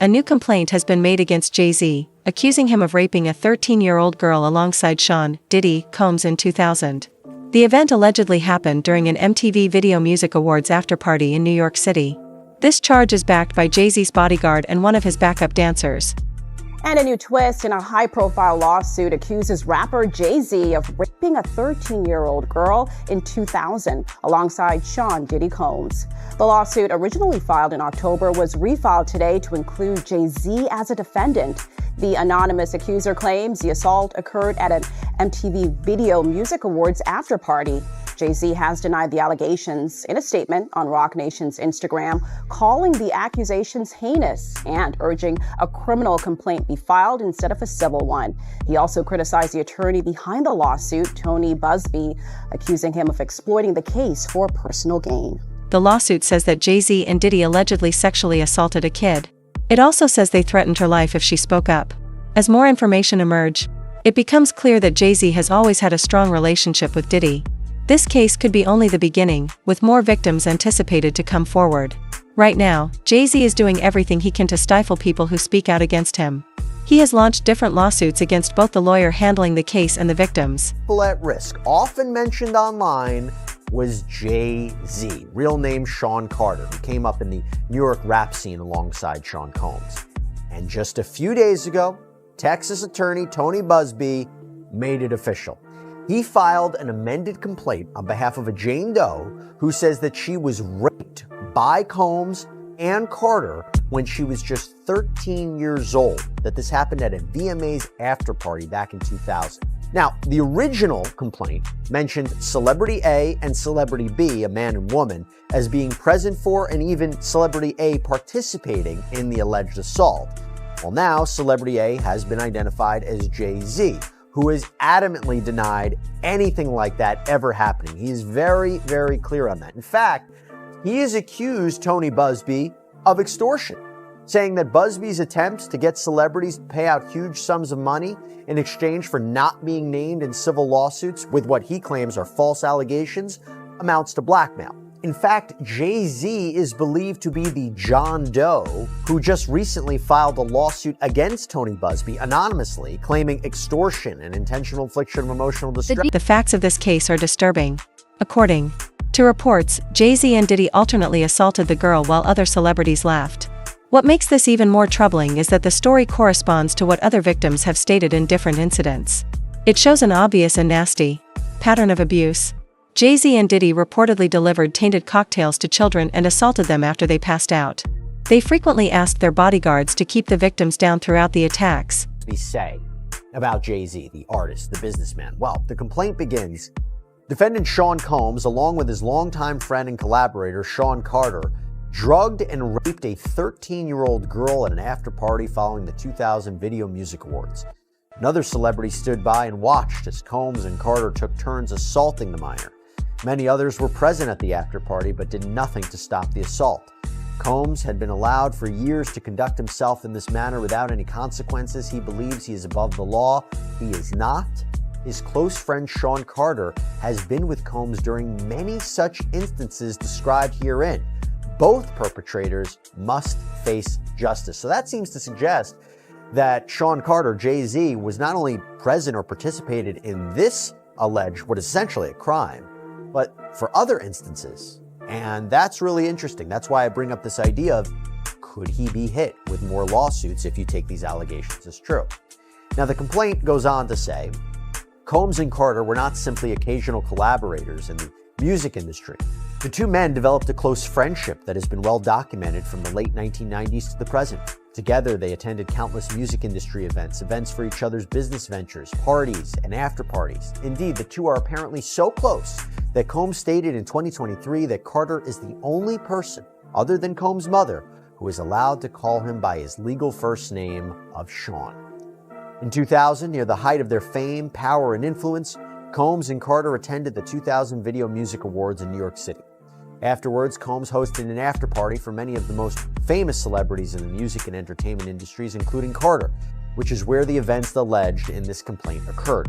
a new complaint has been made against Jay-Z, accusing him of raping a 13-year-old girl alongside Sean Diddy Combs in 2000. The event allegedly happened during an MTV Video Music Awards afterparty in New York City. This charge is backed by Jay-Z's bodyguard and one of his backup dancers. And a new twist in a high-profile lawsuit accuses rapper Jay-Z of raping a 13-year-old girl in 2000 alongside Sean Diddy Combs. The lawsuit, originally filed in October, was refiled today to include Jay-Z as a defendant. The anonymous accuser claims the assault occurred at an MTV Video Music Awards after-party. Jay-Z has denied the allegations in a statement on Roc Nation's Instagram, calling the accusations heinous and urging a criminal complaint be filed instead of a civil one. He also criticized the attorney behind the lawsuit, Tony Busby, accusing him of exploiting the case for personal gain. The lawsuit says that Jay-Z and Diddy allegedly sexually assaulted a kid. It also says they threatened her life if she spoke up. As more information emerge, it becomes clear that Jay-Z has always had a strong relationship with Diddy. This case could be only the beginning, with more victims anticipated to come forward. Right now, Jay-Z is doing everything he can to stifle people who speak out against him. He has launched different lawsuits against both the lawyer handling the case and the victims. People at risk, often mentioned online, was Jay-Z, real name Sean Carter, who came up in the New York rap scene alongside Sean Combs. And just a few days ago, Texas attorney Tony Busby made it official. He filed an amended complaint on behalf of a Jane Doe who says that she was raped by Combs and Carter when she was just 13 years old, that this happened at a VMA's after party back in 2000. Now, the original complaint mentioned Celebrity A and Celebrity B, a man and woman, as being present for and even Celebrity A participating in the alleged assault. Well, now Celebrity A has been identified as Jay-Z, who has adamantly denied anything like that ever happening. He is very, very clear on that. In fact, he has accused Tony Busby of extortion, saying that Busby's attempts to get celebrities to pay out huge sums of money in exchange for not being named in civil lawsuits with what he claims are false allegations amounts to blackmail. In fact, Jay-Z is believed to be the John Doe who just recently filed a lawsuit against Tony Busby anonymously, claiming extortion and intentional infliction of emotional distress. The facts of this case are disturbing. According to reports, Jay-Z and Diddy alternately assaulted the girl while other celebrities laughed. What makes this even more troubling is that the story corresponds to what other victims have stated in different incidents. It shows an obvious and nasty pattern of abuse. Jay-Z and Diddy reportedly delivered tainted cocktails to children and assaulted them after they passed out. They frequently asked their bodyguards to keep the victims down throughout the attacks. They say about Jay-Z, the artist, the businessman. Well, the complaint begins, defendant Sean Combs, along with his longtime friend and collaborator Sean Carter, drugged and raped a 13-year-old girl at an after-party following the 2000 Video Music Awards. Another celebrity stood by and watched as Combs and Carter took turns assaulting the minor. Many others were present at the after-party but did nothing to stop the assault. Combs had been allowed for years to conduct himself in this manner without any consequences. He believes he is above the law. He is not. His close friend Sean Carter has been with Combs during many such instances described herein. Both perpetrators must face justice. So that seems to suggest that Sean Carter, Jay-Z, was not only present or participated in this alleged, what is essentially a crime, but for other instances. And that's really interesting. That's why I bring up this idea of, could he be hit with more lawsuits if you take these allegations as true? Now, the complaint goes on to say, Combs and Carter were not simply occasional collaborators in the music industry. The two men developed a close friendship that has been well documented from the late 1990s to the present. Together, they attended countless music industry events, events for each other's business ventures, parties, and after-parties. Indeed, the two are apparently so close that Combs stated in 2023 that Carter is the only person, other than Combs' mother, who is allowed to call him by his legal first name of Sean. In 2000, near the height of their fame, power, and influence, Combs and Carter attended the 2000 Video Music Awards in New York City. Afterwards, Combs hosted an after-party for many of the most famous celebrities in the music and entertainment industries, including Carter, which is where the events alleged in this complaint occurred.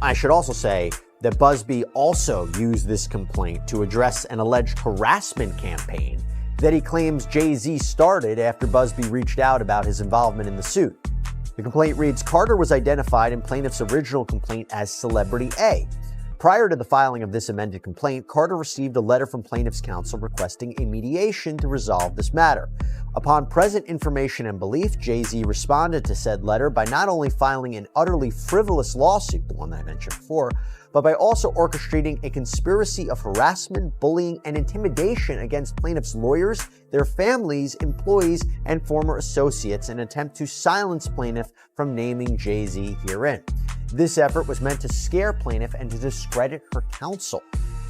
I should also say that Busby also used this complaint to address an alleged harassment campaign that he claims Jay-Z started after Busby reached out about his involvement in the suit. The complaint reads, Carter was identified in plaintiff's original complaint as Celebrity A. Prior to the filing of this amended complaint, Carter received a letter from plaintiff's counsel requesting a mediation to resolve this matter. Upon present information and belief, Jay-Z responded to said letter by not only filing an utterly frivolous lawsuit, the one that I mentioned before, but by also orchestrating a conspiracy of harassment, bullying, and intimidation against plaintiffs' lawyers, their families, employees, and former associates in an attempt to silence plaintiff from naming Jay-Z herein. This effort was meant to scare plaintiff and to discredit her counsel.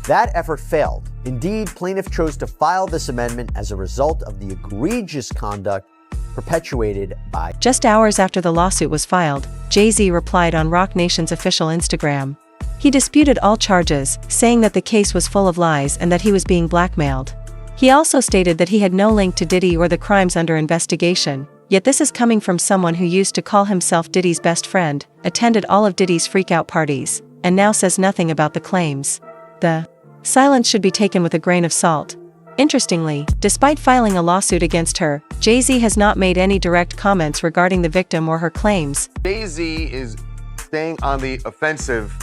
That effort failed. Indeed, plaintiff chose to file this amendment as a result of the egregious conduct perpetuated by. Just hours after the lawsuit was filed, Jay-Z replied on Roc Nation's official Instagram. He disputed all charges, saying that the case was full of lies and that he was being blackmailed. He also stated that he had no link to Diddy or the crimes under investigation, yet this is coming from someone who used to call himself Diddy's best friend, attended all of Diddy's freakout parties, and now says nothing about the claims. The silence should be taken with a grain of salt. Interestingly, despite filing a lawsuit against her, Jay-Z has not made any direct comments regarding the victim or her claims. Jay-Z is staying on the offensive,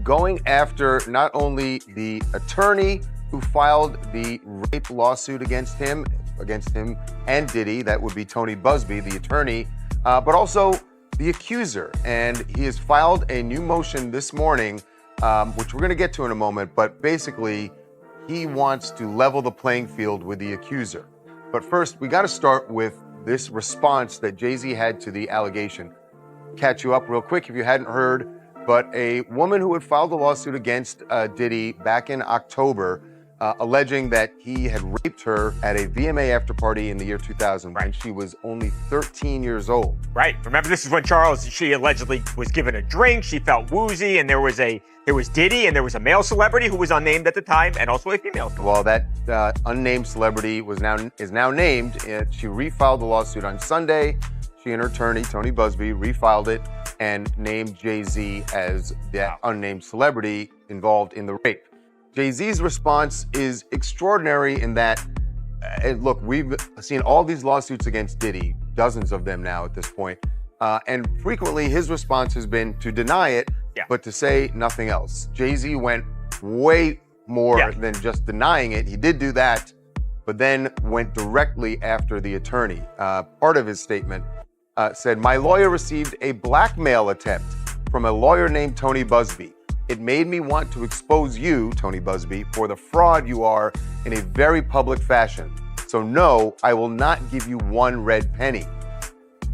going after not only the attorney who filed the rape lawsuit against him and Diddy, that would be Tony Busby, the attorney, but also the accuser. And he has filed a new motion this morning, which we're going to get to in a moment, but basically he wants to level the playing field with the accuser. But first, we got to start with this response that Jay-Z had to the allegation. Catch you up real quick if you hadn't heard, but a woman who had filed a lawsuit against Diddy back in October, alleging that he had raped her at a VMA after party in the year 2000 when she was only 13 years old. Right. Remember, this is when she allegedly was given a drink. She felt woozy, and there was Diddy, and there was a male celebrity who was unnamed at the time, and also a female celebrity. Well, that unnamed celebrity is now named. She refiled the lawsuit on Sunday. She and her attorney, Tony Busby, refiled it and named Jay-Z as that unnamed celebrity involved in the rape. Jay-Z's response is extraordinary in that, look, we've seen all these lawsuits against Diddy, dozens of them now at this point, and frequently his response has been to deny it, but to say nothing else. Jay-Z went way more than just denying it. He did do that, but then went directly after the attorney. Part of his statement said, "My lawyer received a blackmail attempt from a lawyer named Tony Busby. It made me want to expose you, Tony Busby, for the fraud you are in a very public fashion. So no, I will not give you one red penny."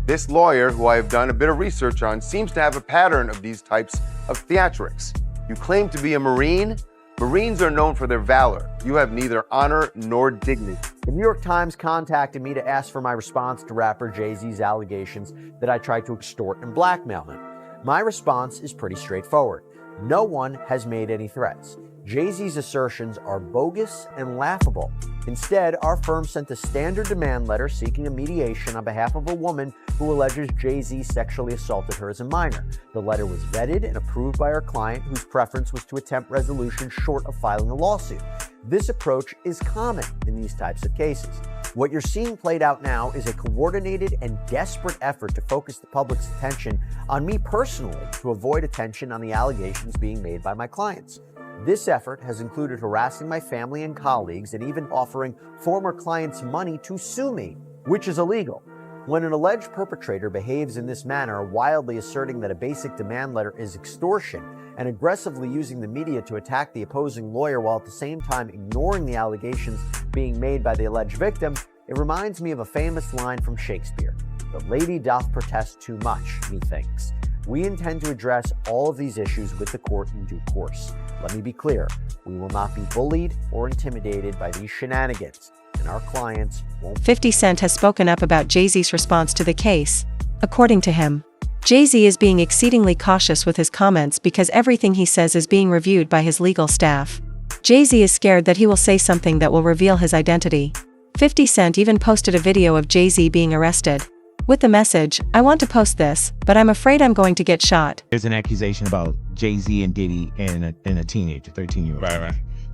This lawyer, who I have done a bit of research on, seems to have a pattern of these types of theatrics. You claim to be a Marine? Marines are known for their valor. You have neither honor nor dignity. The New York Times contacted me to ask for my response to rapper Jay-Z's allegations that I tried to extort and blackmail him. My response is pretty straightforward. No one has made any threats. Jay-Z's assertions are bogus and laughable. Instead, our firm sent a standard demand letter seeking a mediation on behalf of a woman who alleges Jay-Z sexually assaulted her as a minor. The letter was vetted and approved by our client, whose preference was to attempt resolution short of filing a lawsuit. This approach is common in these types of cases. What you're seeing played out now is a coordinated and desperate effort to focus the public's attention on me personally to avoid attention on the allegations being made by my clients. This effort has included harassing my family and colleagues and even offering former clients money to sue me, which is illegal. When an alleged perpetrator behaves in this manner, wildly asserting that a basic demand letter is extortion and aggressively using the media to attack the opposing lawyer while at the same time ignoring the allegations being made by the alleged victim, it reminds me of a famous line from Shakespeare: "The lady doth protest too much, methinks." We intend to address all of these issues with the court in due course. Let me be clear, we will not be bullied or intimidated by these shenanigans, and our clients won't. 50 Cent has spoken up about Jay-Z's response to the case. According to him, Jay-Z is being exceedingly cautious with his comments because everything he says is being reviewed by his legal staff. Jay-Z is scared that he will say something that will reveal his identity. 50 Cent even posted a video of Jay-Z being arrested, with the message, "I want to post this, but I'm afraid I'm going to get shot." There's an accusation about Jay-Z and Diddy and a teenager, 13-year-old. Right.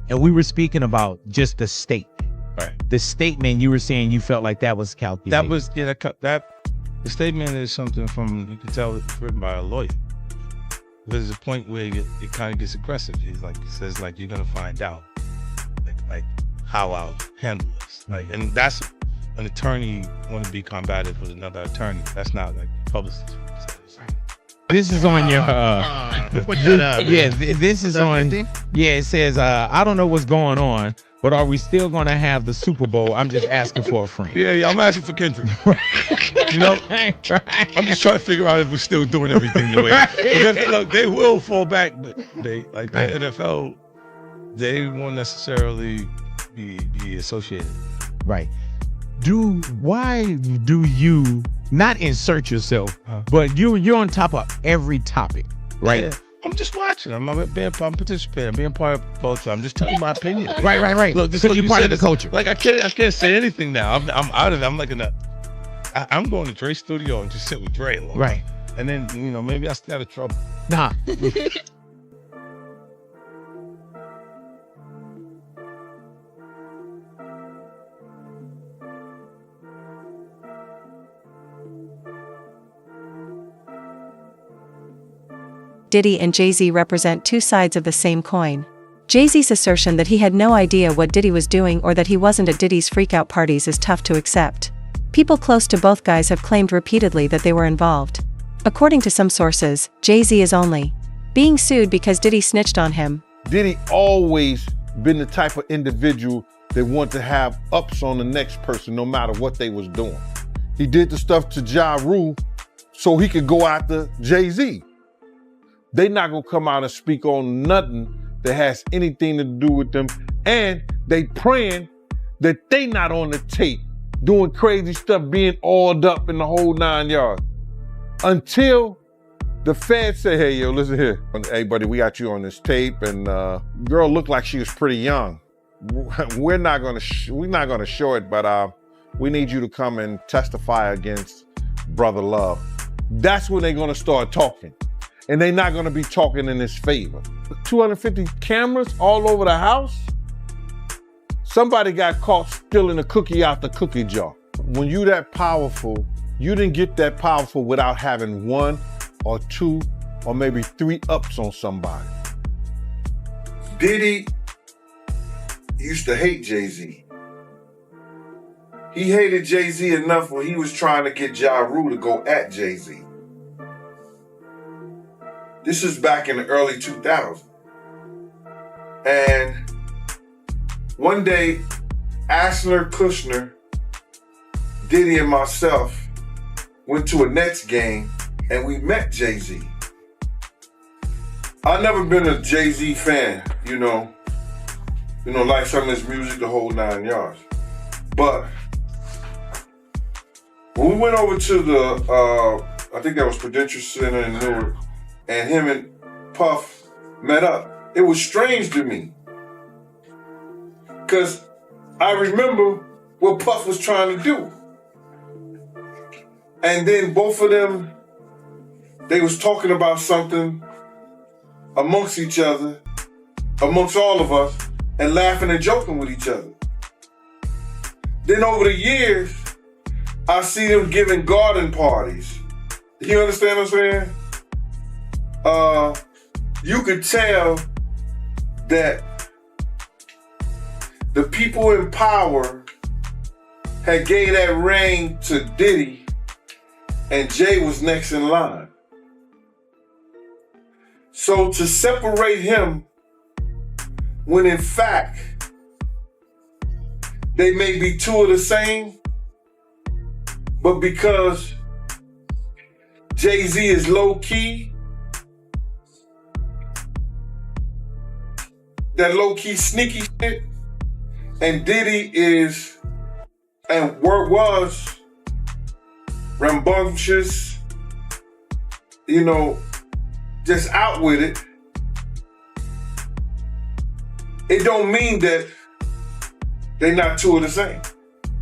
And we were speaking about just the state Right. The statement you were saying you felt like that was calculated. That was, yeah, the statement is something from, you can tell it's written by a lawyer. There's a point where it kind of gets aggressive. He says, like, you're gonna find out, like how I'll handle this. Like, and that's an attorney want to be combative with another attorney. That's not like publicist. This is on your, Put that up. yeah, this is on, yeah, it says, I don't know what's going on, but are we still going to have the Super Bowl? I'm just asking for a friend. Yeah, I'm asking for Kendrick. You know, I'm just trying to figure out if we're still doing everything the way. Because, look, they will fall back, but they, like the NFL, they won't necessarily be associated. Right. Why do you not insert yourself, but you're on top of every topic, right? Yeah. I'm just watching. I'm participating. I'm being part of the culture. I'm just telling my opinion. Right. Look, because you're part of the culture. Like I can't say anything now. I'm out of it. I'm like I'm going to Dre's studio and just sit with Dre alone. Right. And then, you know, maybe I stay out of trouble. Nah. Diddy and Jay-Z represent two sides of the same coin. Jay-Z's assertion that he had no idea what Diddy was doing or that he wasn't at Diddy's freakout parties is tough to accept. People close to both guys have claimed repeatedly that they were involved. According to some sources, Jay-Z is only being sued because Diddy snitched on him. Diddy always been the type of individual that want to have ups on the next person no matter what they was doing. He did the stuff to Ja Rule so he could go after Jay-Z. They not gonna come out and speak on nothing that has anything to do with them, and they praying that they not on the tape doing crazy stuff, being oiled up in the whole 9 yards. Until the feds say, hey, yo, listen here. Hey, buddy, we got you on this tape, and girl looked like she was pretty young. We're not gonna show it, but we need you to come and testify against Brother Love. That's when they're gonna start talking. And they're not gonna be talking in his favor. 250 cameras all over the house? Somebody got caught stealing a cookie out the cookie jar. When you that powerful, you didn't get that powerful without having 1 or 2 or maybe 3 ups on somebody. Diddy used to hate Jay-Z. He hated Jay-Z enough when he was trying to get Ja Rule to go at Jay-Z. This is back in the early 2000s. And one day, Ashler, Kushner, Diddy, and myself went to a Nets game and we met Jay-Z. I've never been a Jay-Z fan, you know, like some of his music, the whole 9 yards. But when we went over to the, I think that was Prudential Center in Newark, and him and Puff met up, it was strange to me. Because I remember what Puff was trying to do. And then both of them, they was talking about something amongst each other, amongst all of us, and laughing and joking with each other. Then over the years, I see them giving garden parties. You understand what I'm saying? You could tell that the people in power had gave that reign to Diddy, and Jay was next in line. So to separate him, when in fact they may be two of the same, but because Jay-Z is low key, that low-key sneaky shit, and Diddy is, and was, rambunctious, you know, just out with it. It don't mean that they're not two of the same.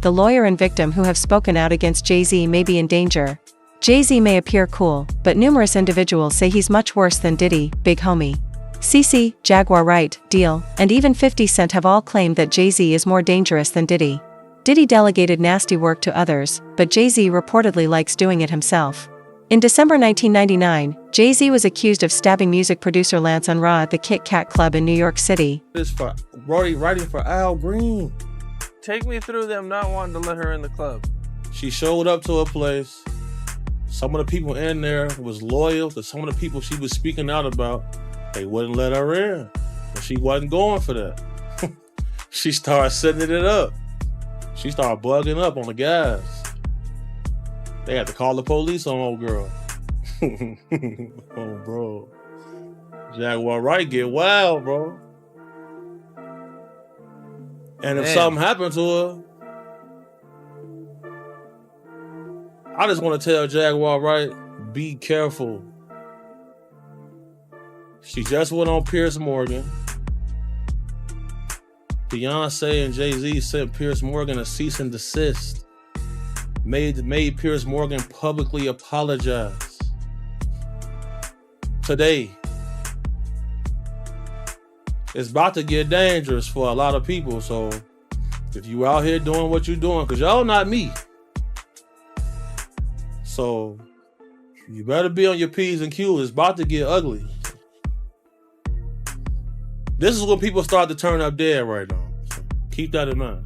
The lawyer and victim who have spoken out against Jay-Z may be in danger. Jay-Z may appear cool, but numerous individuals say he's much worse than Diddy, big homie. CeCe, Jaguar Wright, Deal, and even 50 Cent have all claimed that Jay-Z is more dangerous than Diddy. Diddy delegated nasty work to others, but Jay-Z reportedly likes doing it himself. In December 1999, Jay-Z was accused of stabbing music producer Lance Unruh at the Kit Kat Club in New York City. This for writing for Al Green. Take me through them not wanting to let her in the club. She showed up to a place. Some of the people in there was loyal to some of the people she was speaking out about. They wouldn't let her in. But she wasn't going for that. She started setting it up. She started bugging up on the guys. They had to call the police on old girl. Oh, bro. Jaguar Wright get wild, bro. And if something happened to her, I just want to tell Jaguar Wright, be careful. She just went on Piers Morgan. Beyonce and Jay-Z sent Piers Morgan a cease and desist. Made Piers Morgan publicly apologize. Today, it's about to get dangerous for a lot of people. So if you out here doing what you're doing, because y'all not me. So you better be on your P's and Q's. It's about to get ugly. This is when people start to turn up dead right now. So keep that in mind.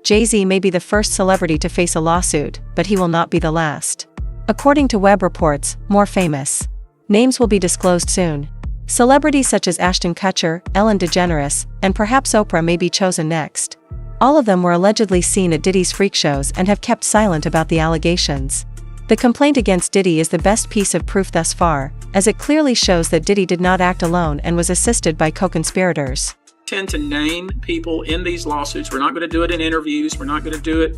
Jay-Z may be the first celebrity to face a lawsuit, but he will not be the last. According to web reports, more famous names will be disclosed soon. Celebrities such as Ashton Kutcher, Ellen DeGeneres, and perhaps Oprah may be chosen next. All of them were allegedly seen at Diddy's freak shows and have kept silent about the allegations. The complaint against Diddy is the best piece of proof thus far, as it clearly shows that Diddy did not act alone and was assisted by co-conspirators. Tend to name people in these lawsuits. We're not going to do it in interviews. We're not going to do it,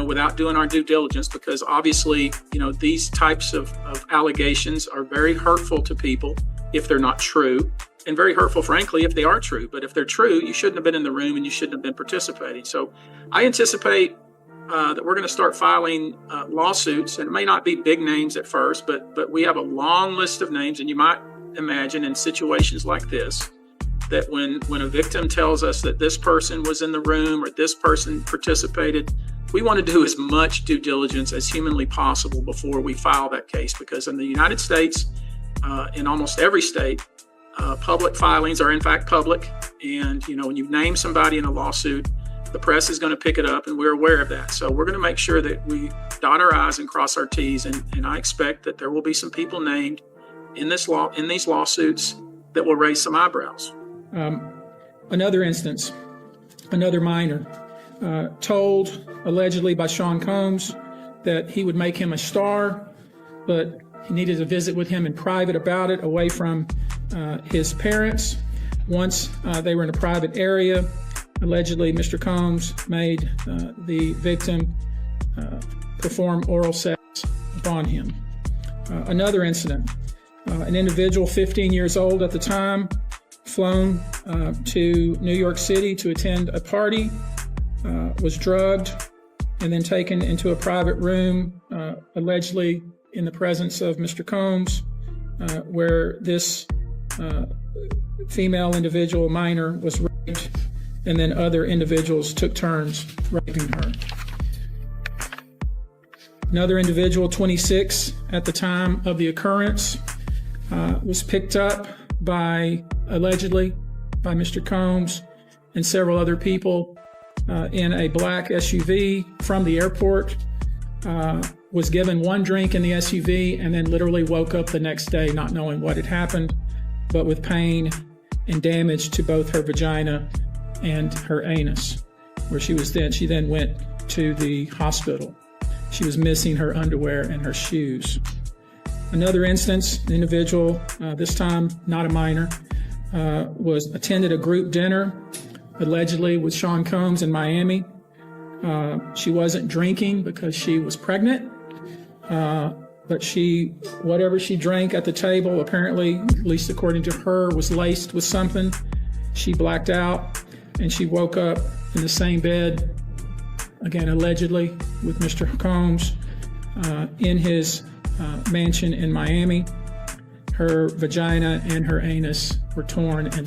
without doing our due diligence, because obviously, these types of allegations are very hurtful to people if they're not true, and very hurtful, frankly, if they are true. But if they're true, you shouldn't have been in the room and you shouldn't have been participating. So I anticipate that we're going to start filing lawsuits, and it may not be big names at first, but we have a long list of names, and you might imagine in situations like this, that when a victim tells us that this person was in the room or this person participated, we want to do as much due diligence as humanly possible before we file that case. Because in the United States, in almost every state, public filings are in fact public. And, when you name somebody in a lawsuit, the press is going to pick it up, and we're aware of that. So we're going to make sure that we dot our I's and cross our T's. And I expect that there will be some people named in these lawsuits that will raise some eyebrows. Another instance, another minor, told allegedly by Sean Combs that he would make him a star, but he needed to visit with him in private about it, away from his parents. Once they were in a private area, allegedly Mr. Combs made the victim perform oral sex upon him. Another incident, an individual 15 years old at the time, flown to New York City to attend a party, was drugged, and then taken into a private room, allegedly in the presence of Mr. Combs, where this female individual, minor, was raped, and then other individuals took turns raping her. Another individual, 26 at the time of the occurrence, was picked up allegedly by Mr. Combs and several other people in a black SUV from the airport, was given one drink in the SUV, and then literally woke up the next day not knowing what had happened, but with pain and damage to both her vagina and her anus, where she then went to the hospital. She was missing her underwear and her shoes. Another instance, an individual, this time not a minor, attended a group dinner, allegedly with Sean Combs in Miami. She wasn't drinking because she was pregnant, but whatever she drank at the table, apparently, at least according to her, was laced with something. She blacked out, and she woke up in the same bed, again, allegedly, with Mr. Combs in his mansion in Miami. Her vagina and her anus were torn and